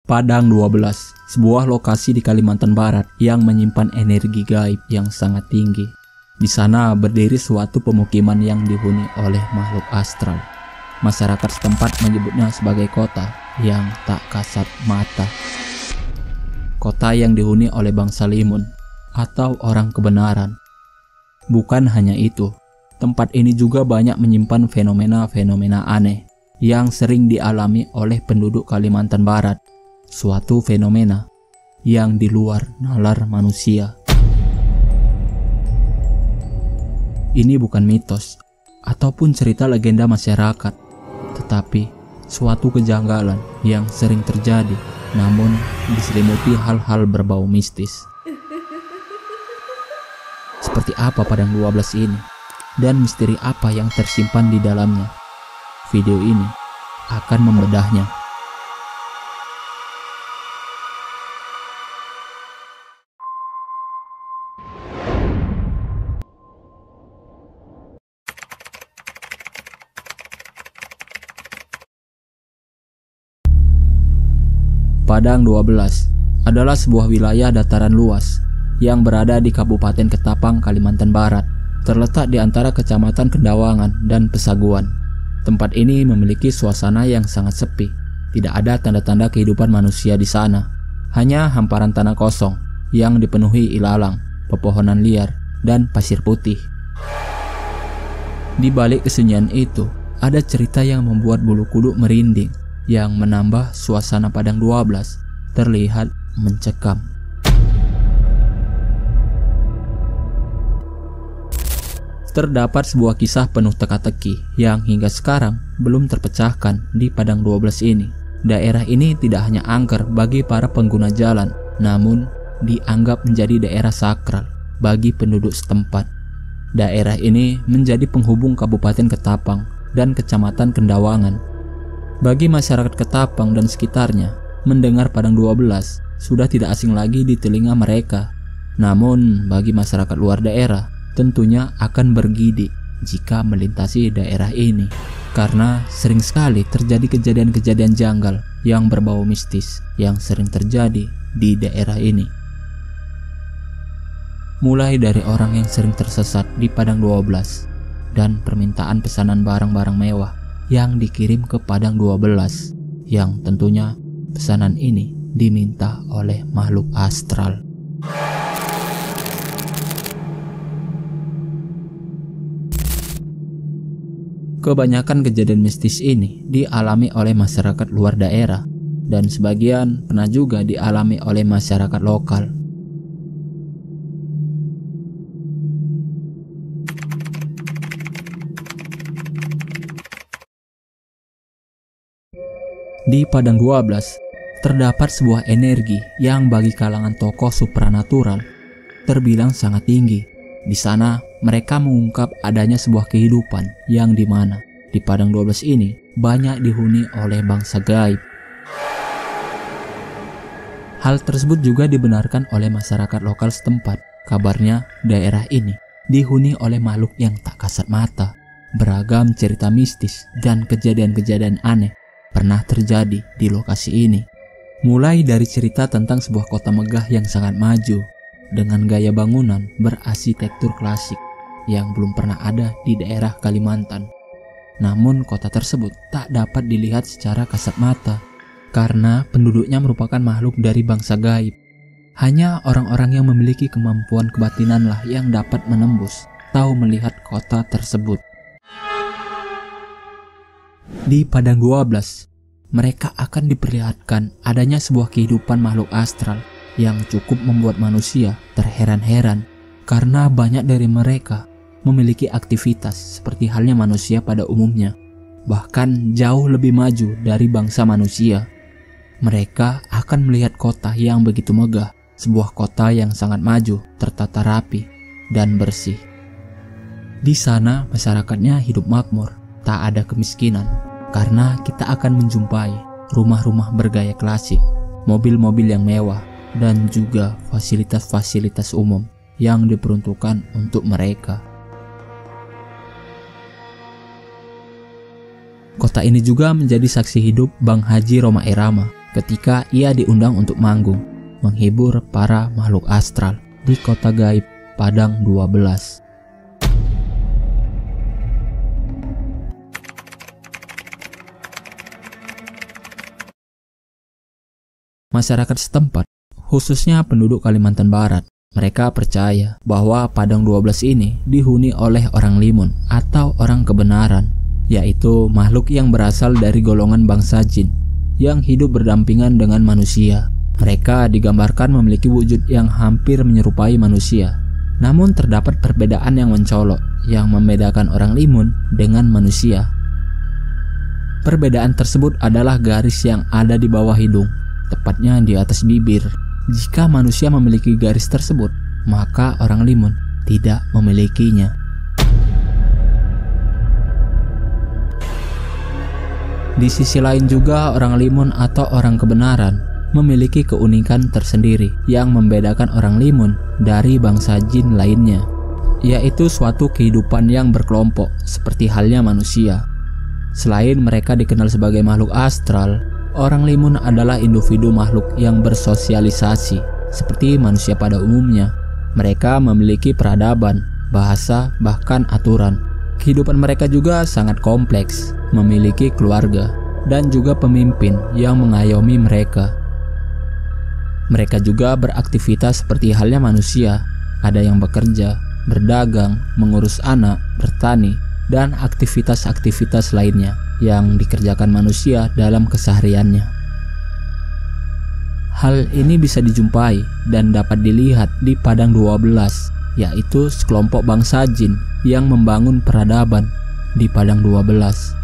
Padang 12, sebuah lokasi di Kalimantan Barat yang menyimpan energi gaib yang sangat tinggi. Di sana berdiri suatu pemukiman yang dihuni oleh makhluk astral. Masyarakat setempat menyebutnya sebagai kota yang tak kasat mata. Kota yang dihuni oleh bangsa Limun atau orang kebenaran. Bukan hanya itu, tempat ini juga banyak menyimpan fenomena-fenomena aneh yang sering dialami oleh penduduk Kalimantan Barat. Suatu fenomena yang di luar nalar manusia. Ini bukan mitos ataupun cerita legenda masyarakat, tetapi suatu kejanggalan yang sering terjadi namun diselimuti hal-hal berbau mistis. Seperti apa Padang 12 ini dan misteri apa yang tersimpan di dalamnya? Video ini akan membedahnya. Padang 12 adalah sebuah wilayah dataran luas yang berada di Kabupaten Ketapang, Kalimantan Barat, terletak di antara Kecamatan Kendawangan dan Pesaguan. Tempat ini memiliki suasana yang sangat sepi. Tidak ada tanda-tanda kehidupan manusia di sana. Hanya hamparan tanah kosong yang dipenuhi ilalang, pepohonan liar, dan pasir putih. Di balik kesunyian itu, ada cerita yang membuat bulu kuduk merinding, yang menambah suasana Padang 12 terlihat mencekam. Terdapat sebuah kisah penuh teka-teki yang hingga sekarang belum terpecahkan di Padang 12 ini. Daerah ini tidak hanya angker bagi para pengguna jalan, namun dianggap menjadi daerah sakral bagi penduduk setempat. Daerah ini menjadi penghubung Kabupaten Ketapang dan Kecamatan Kendawangan. Bagi masyarakat Ketapang dan sekitarnya, mendengar Padang 12 sudah tidak asing lagi di telinga mereka. Namun, bagi masyarakat luar daerah, tentunya akan bergidik jika melintasi daerah ini. Karena sering sekali terjadi kejadian-kejadian janggal yang berbau mistis yang sering terjadi di daerah ini. Mulai dari orang yang sering tersesat di Padang 12 dan permintaan pesanan barang-barang mewah yang dikirim ke Padang 12, yang tentunya pesanan ini diminta oleh makhluk astral. Kebanyakan kejadian mistis ini dialami oleh masyarakat luar daerah, dan sebagian pernah juga dialami oleh masyarakat lokal. Di Padang 12, terdapat sebuah energi yang bagi kalangan tokoh supranatural terbilang sangat tinggi. Di sana, mereka mengungkap adanya sebuah kehidupan yang dimana di Padang 12 ini banyak dihuni oleh bangsa gaib. Hal tersebut juga dibenarkan oleh masyarakat lokal setempat. Kabarnya, daerah ini dihuni oleh makhluk yang tak kasat mata. Beragam cerita mistis dan kejadian-kejadian aneh pernah terjadi di lokasi ini. Mulai dari cerita tentang sebuah kota megah yang sangat maju dengan gaya bangunan berarsitektur klasik yang belum pernah ada di daerah Kalimantan. Namun kota tersebut tak dapat dilihat secara kasat mata karena penduduknya merupakan makhluk dari bangsa gaib. Hanya orang-orang yang memiliki kemampuan kebatinanlah yang dapat menembus atau melihat kota tersebut. Di Padang 12, mereka akan diperlihatkan adanya sebuah kehidupan makhluk astral yang cukup membuat manusia terheran-heran karena banyak dari mereka memiliki aktivitas seperti halnya manusia pada umumnya, bahkan jauh lebih maju dari bangsa manusia. Mereka akan melihat kota yang begitu megah, sebuah kota yang sangat maju, tertata rapi, dan bersih. Di sana masyarakatnya hidup makmur, tak ada kemiskinan. Karena kita akan menjumpai rumah-rumah bergaya klasik, mobil-mobil yang mewah, dan juga fasilitas-fasilitas umum yang diperuntukkan untuk mereka. Kota ini juga menjadi saksi hidup Bang Haji Roma Irama ketika ia diundang untuk manggung, menghibur para makhluk astral di kota gaib Padang 12. Masyarakat setempat, khususnya penduduk Kalimantan Barat, mereka percaya bahwa Padang 12 ini dihuni oleh orang limun atau orang kebenaran, yaitu makhluk yang berasal dari golongan bangsa jin yang hidup berdampingan dengan manusia. Mereka digambarkan memiliki wujud yang hampir menyerupai manusia, namun terdapat perbedaan yang mencolok yang membedakan orang limun dengan manusia. Perbedaan tersebut adalah garis yang ada di bawah hidung, tepatnya di atas bibir. Jika manusia memiliki garis tersebut, maka orang limun tidak memilikinya. Di sisi lain juga, orang limun atau orang kebenaran memiliki keunikan tersendiri yang membedakan orang limun dari bangsa jin lainnya, yaitu suatu kehidupan yang berkelompok seperti halnya manusia. Selain mereka dikenal sebagai makhluk astral, orang limun adalah individu makhluk yang bersosialisasi seperti manusia pada umumnya. Mereka memiliki peradaban, bahasa, bahkan aturan. Kehidupan mereka juga sangat kompleks, memiliki keluarga dan juga pemimpin yang mengayomi mereka. Mereka juga beraktivitas seperti halnya manusia, ada yang bekerja, berdagang, mengurus anak, bertani, dan aktivitas-aktivitas lainnya yang dikerjakan manusia dalam kesehariannya. Hal ini bisa dijumpai dan dapat dilihat di Padang 12, yaitu sekelompok bangsa jin yang membangun peradaban di Padang 12.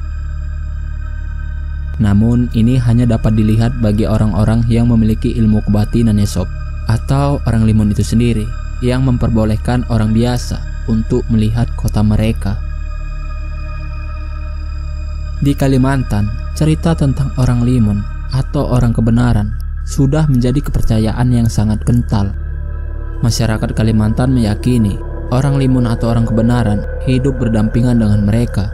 Namun ini hanya dapat dilihat bagi orang-orang yang memiliki ilmu kebatinan ya sob, atau orang limun itu sendiri yang memperbolehkan orang biasa untuk melihat kota mereka. Di Kalimantan, cerita tentang orang limun atau orang kebenaran sudah menjadi kepercayaan yang sangat kental. Masyarakat Kalimantan meyakini orang limun atau orang kebenaran hidup berdampingan dengan mereka.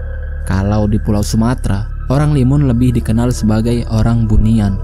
Kalau di Pulau Sumatera, orang limun lebih dikenal sebagai orang bunian.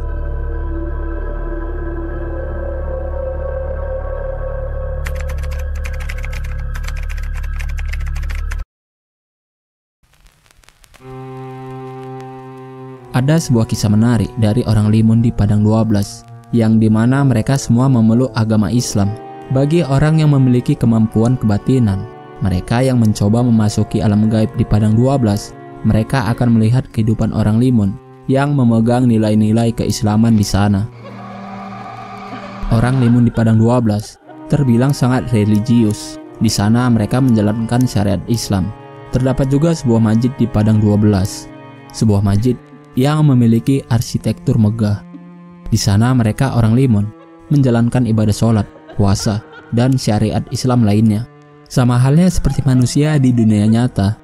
Ada sebuah kisah menarik dari orang limun di Padang 12, yang dimana mereka semua memeluk agama Islam. Bagi orang yang memiliki kemampuan kebatinan, mereka yang mencoba memasuki alam gaib di Padang 12, mereka akan melihat kehidupan orang limun yang memegang nilai-nilai keislaman di sana. Orang limun di Padang 12 terbilang sangat religius. Di sana mereka menjalankan syariat Islam. Terdapat juga sebuah masjid di Padang 12, sebuah masjid yang memiliki arsitektur megah. Di sana mereka orang limun menjalankan ibadah sholat, puasa, dan syariat Islam lainnya. Sama halnya seperti manusia di dunia nyata.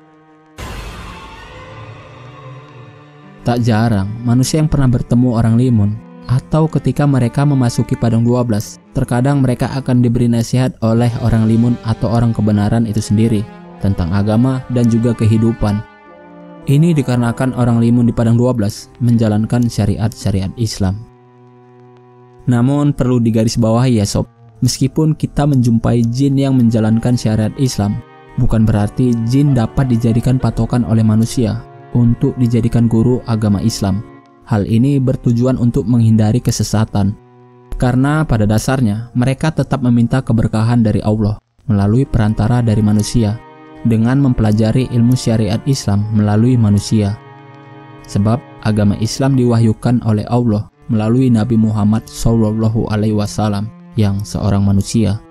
Tak jarang manusia yang pernah bertemu orang limun atau ketika mereka memasuki Padang 12, terkadang mereka akan diberi nasihat oleh orang limun atau orang kebenaran itu sendiri tentang agama dan juga kehidupan. Ini dikarenakan orang limun di Padang 12 menjalankan syariat-syariat Islam. Namun perlu digarisbawahi ya sob, meskipun kita menjumpai jin yang menjalankan syariat Islam, bukan berarti jin dapat dijadikan patokan oleh manusia untuk dijadikan guru agama Islam. Hal ini bertujuan untuk menghindari kesesatan, karena pada dasarnya mereka tetap meminta keberkahan dari Allah melalui perantara dari manusia dengan mempelajari ilmu syariat Islam melalui manusia. Sebab agama Islam diwahyukan oleh Allah melalui Nabi Muhammad SAW yang seorang manusia.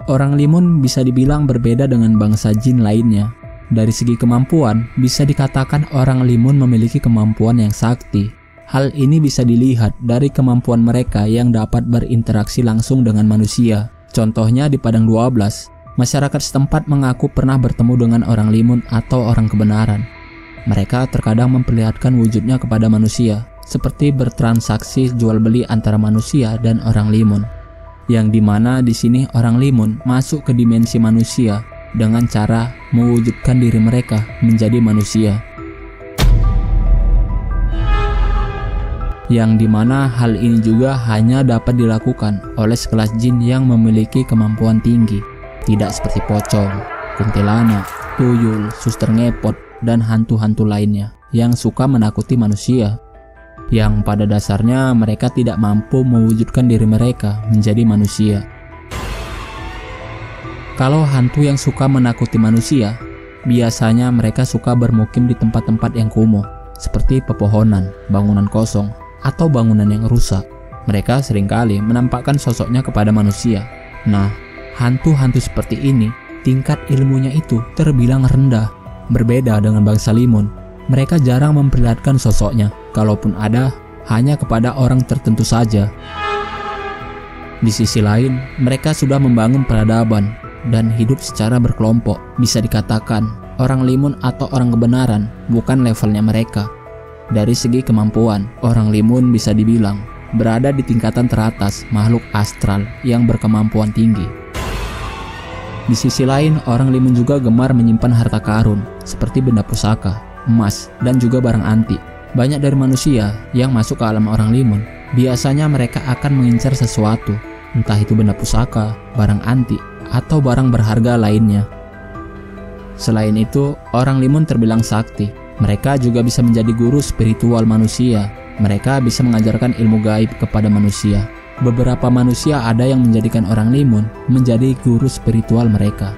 Orang limun bisa dibilang berbeda dengan bangsa jin lainnya. Dari segi kemampuan, bisa dikatakan orang limun memiliki kemampuan yang sakti. Hal ini bisa dilihat dari kemampuan mereka yang dapat berinteraksi langsung dengan manusia. Contohnya di Padang 12, masyarakat setempat mengaku pernah bertemu dengan orang limun atau orang kebenaran. Mereka terkadang memperlihatkan wujudnya kepada manusia, seperti bertransaksi jual beli antara manusia dan orang limun, yang dimana di sini orang limun masuk ke dimensi manusia dengan cara mewujudkan diri mereka menjadi manusia. Yang dimana hal ini juga hanya dapat dilakukan oleh sekelas jin yang memiliki kemampuan tinggi, tidak seperti pocong, kuntilanak, tuyul, suster ngepot, dan hantu-hantu lainnya yang suka menakuti manusia, yang pada dasarnya mereka tidak mampu mewujudkan diri mereka menjadi manusia. Kalau hantu yang suka menakuti manusia, biasanya mereka suka bermukim di tempat-tempat yang kumuh, seperti pepohonan, bangunan kosong, atau bangunan yang rusak. Mereka seringkali menampakkan sosoknya kepada manusia. Nah, hantu-hantu seperti ini, tingkat ilmunya itu terbilang rendah. Berbeda dengan bangsa limun, mereka jarang memperlihatkan sosoknya, kalaupun ada, hanya kepada orang tertentu saja. Di sisi lain, mereka sudah membangun peradaban dan hidup secara berkelompok. Bisa dikatakan, orang limun atau orang kebenaran bukan levelnya mereka. Dari segi kemampuan, orang limun bisa dibilang berada di tingkatan teratas makhluk astral yang berkemampuan tinggi. Di sisi lain, orang limun juga gemar menyimpan harta karun, seperti benda pusaka, emas, dan juga barang antik. Banyak dari manusia yang masuk ke alam orang limun, biasanya mereka akan mengincar sesuatu, entah itu benda pusaka, barang antik, atau barang berharga lainnya. Selain itu, orang limun terbilang sakti. Mereka juga bisa menjadi guru spiritual manusia. Mereka bisa mengajarkan ilmu gaib kepada manusia. Beberapa manusia ada yang menjadikan orang limun menjadi guru spiritual mereka.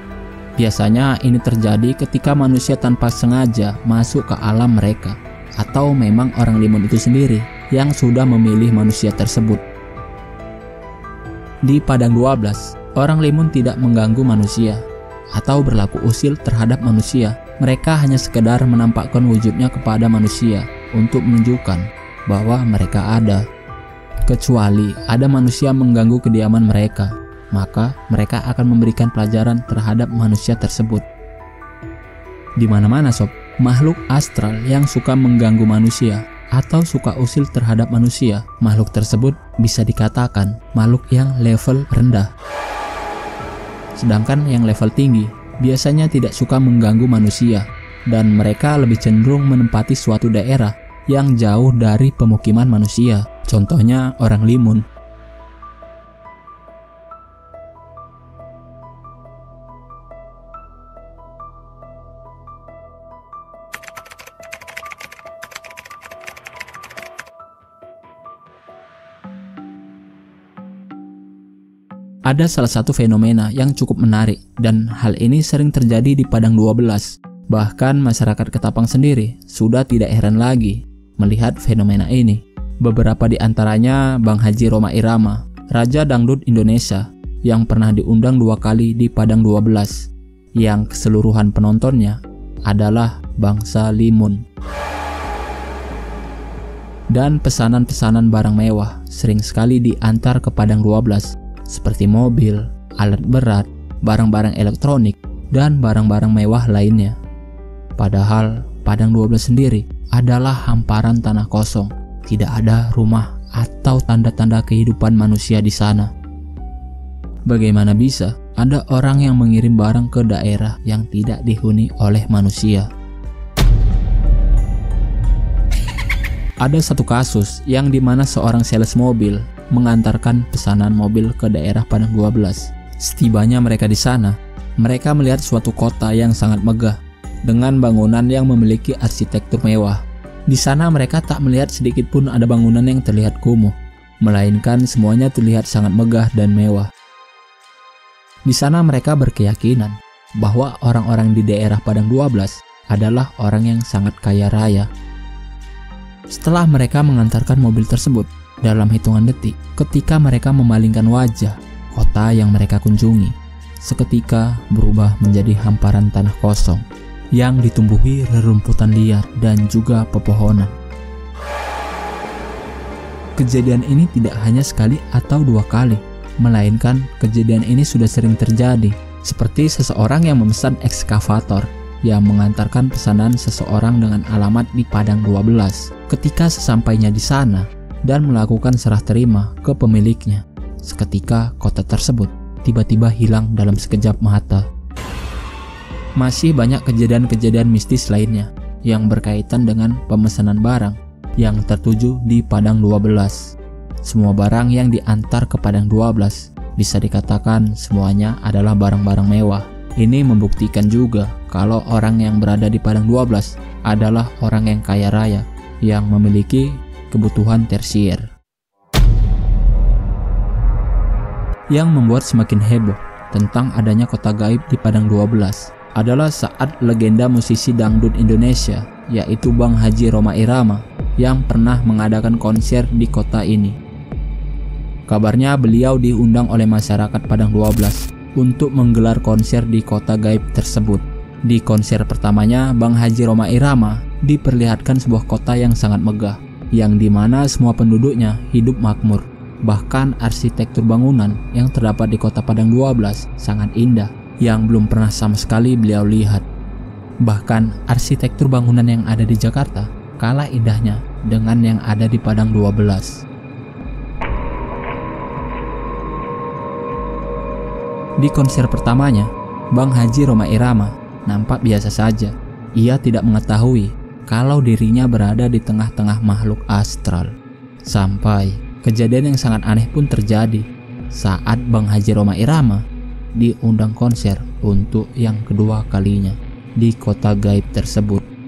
Biasanya ini terjadi ketika manusia tanpa sengaja masuk ke alam mereka, atau memang orang limun itu sendiri yang sudah memilih manusia tersebut. Di Padang 12, orang limun tidak mengganggu manusia atau berlaku usil terhadap manusia. Mereka hanya sekedar menampakkan wujudnya kepada manusia untuk menunjukkan bahwa mereka ada. Kecuali ada manusia mengganggu kediaman mereka, maka mereka akan memberikan pelajaran terhadap manusia tersebut. Di mana-mana sob, makhluk astral yang suka mengganggu manusia atau suka usil terhadap manusia, makhluk tersebut bisa dikatakan makhluk yang level rendah. Sedangkan yang level tinggi biasanya tidak suka mengganggu manusia, dan mereka lebih cenderung menempati suatu daerah yang jauh dari pemukiman manusia. Contohnya orang limun. Ada salah satu fenomena yang cukup menarik, dan hal ini sering terjadi di Padang 12. Bahkan masyarakat Ketapang sendiri sudah tidak heran lagi melihat fenomena ini. Beberapa di antaranya Bang Haji Rhoma Irama, Raja Dangdut Indonesia, yang pernah diundang 2 kali di Padang 12, yang keseluruhan penontonnya adalah bangsa limun. Dan pesanan-pesanan barang mewah sering sekali diantar ke Padang 12, seperti mobil, alat berat, barang-barang elektronik, dan barang-barang mewah lainnya. Padahal Padang 12 sendiri adalah hamparan tanah kosong, tidak ada rumah atau tanda-tanda kehidupan manusia di sana. Bagaimana bisa ada orang yang mengirim barang ke daerah yang tidak dihuni oleh manusia? Ada satu kasus yang dimana seorang sales mobil mengantarkan pesanan mobil ke daerah Padang 12. Setibanya mereka di sana, mereka melihat suatu kota yang sangat megah dengan bangunan yang memiliki arsitektur mewah. Di sana mereka tak melihat sedikit pun ada bangunan yang terlihat kumuh, melainkan semuanya terlihat sangat megah dan mewah. Di sana mereka berkeyakinan bahwa orang-orang di daerah Padang 12 adalah orang yang sangat kaya raya. Setelah mereka mengantarkan mobil tersebut, dalam hitungan detik, ketika mereka memalingkan wajah, kota yang mereka kunjungi seketika berubah menjadi hamparan tanah kosong yang ditumbuhi rerumputan liar dan juga pepohonan. Kejadian ini tidak hanya sekali atau 2 kali, melainkan kejadian ini sudah sering terjadi, seperti seseorang yang memesan ekskavator yang mengantarkan pesanan seseorang dengan alamat di Padang 12. Ketika sesampainya di sana dan melakukan serah terima ke pemiliknya, seketika kota tersebut tiba-tiba hilang dalam sekejap mata. Masih banyak kejadian-kejadian mistis lainnya yang berkaitan dengan pemesanan barang yang tertuju di Padang 12. Semua barang yang diantar ke Padang 12 bisa dikatakan semuanya adalah barang-barang mewah. Ini membuktikan juga kalau orang yang berada di Padang 12 adalah orang yang kaya raya yang memiliki kebutuhan tersier. Yang membuat semakin heboh tentang adanya kota gaib di Padang 12 adalah saat legenda musisi dangdut Indonesia yaitu Bang Haji Rhoma Irama yang pernah mengadakan konser di kota ini. Kabarnya beliau diundang oleh masyarakat Padang 12 untuk menggelar konser di kota gaib tersebut. Di konser pertamanya, Bang Haji Rhoma Irama diperlihatkan sebuah kota yang sangat megah, yang dimana semua penduduknya hidup makmur. Bahkan arsitektur bangunan yang terdapat di kota Padang 12 sangat indah, yang belum pernah sama sekali beliau lihat. Bahkan arsitektur bangunan yang ada di Jakarta kalah indahnya dengan yang ada di Padang 12. Di konser pertamanya, Bang Haji Rhoma Irama nampak biasa saja. Ia tidak mengetahui kalau dirinya berada di tengah-tengah makhluk astral. Sampai kejadian yang sangat aneh pun terjadi saat Bang Haji Rhoma Irama diundang konser untuk yang kedua kalinya di kota gaib tersebut.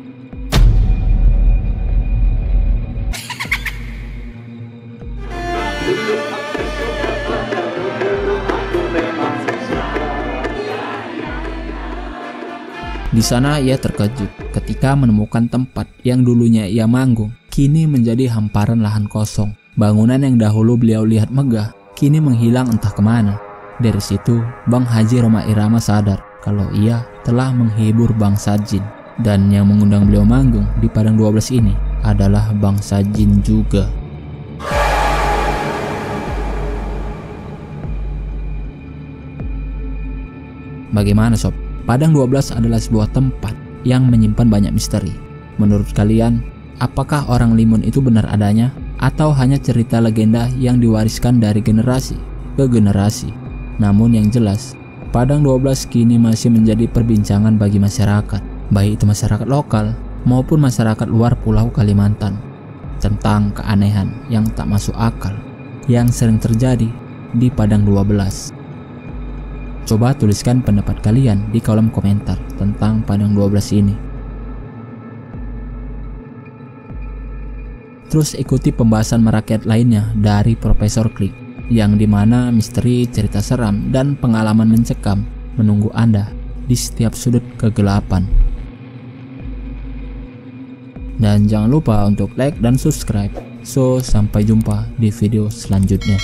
Di sana ia terkejut ketika menemukan tempat yang dulunya ia manggung kini menjadi hamparan lahan kosong. Bangunan yang dahulu beliau lihat megah kini menghilang entah kemana. Dari situ Bang Haji Rhoma Irama sadar kalau ia telah menghibur bangsa jin, dan yang mengundang beliau manggung di Padang 12 ini adalah bangsa jin juga. Bagaimana sob? Padang 12 adalah sebuah tempat yang menyimpan banyak misteri. Menurut kalian, apakah orang Limun itu benar adanya atau hanya cerita legenda yang diwariskan dari generasi ke generasi? Namun yang jelas, Padang 12 kini masih menjadi perbincangan bagi masyarakat, baik itu masyarakat lokal maupun masyarakat luar Pulau Kalimantan, tentang keanehan yang tak masuk akal yang sering terjadi di Padang 12. Coba tuliskan pendapat kalian di kolom komentar tentang Padang 12 ini. Terus ikuti pembahasan merakyat lainnya dari Profesor Klik, yang dimana misteri, cerita seram, dan pengalaman mencekam menunggu Anda di setiap sudut kegelapan. Dan jangan lupa untuk like dan subscribe. So, sampai jumpa di video selanjutnya.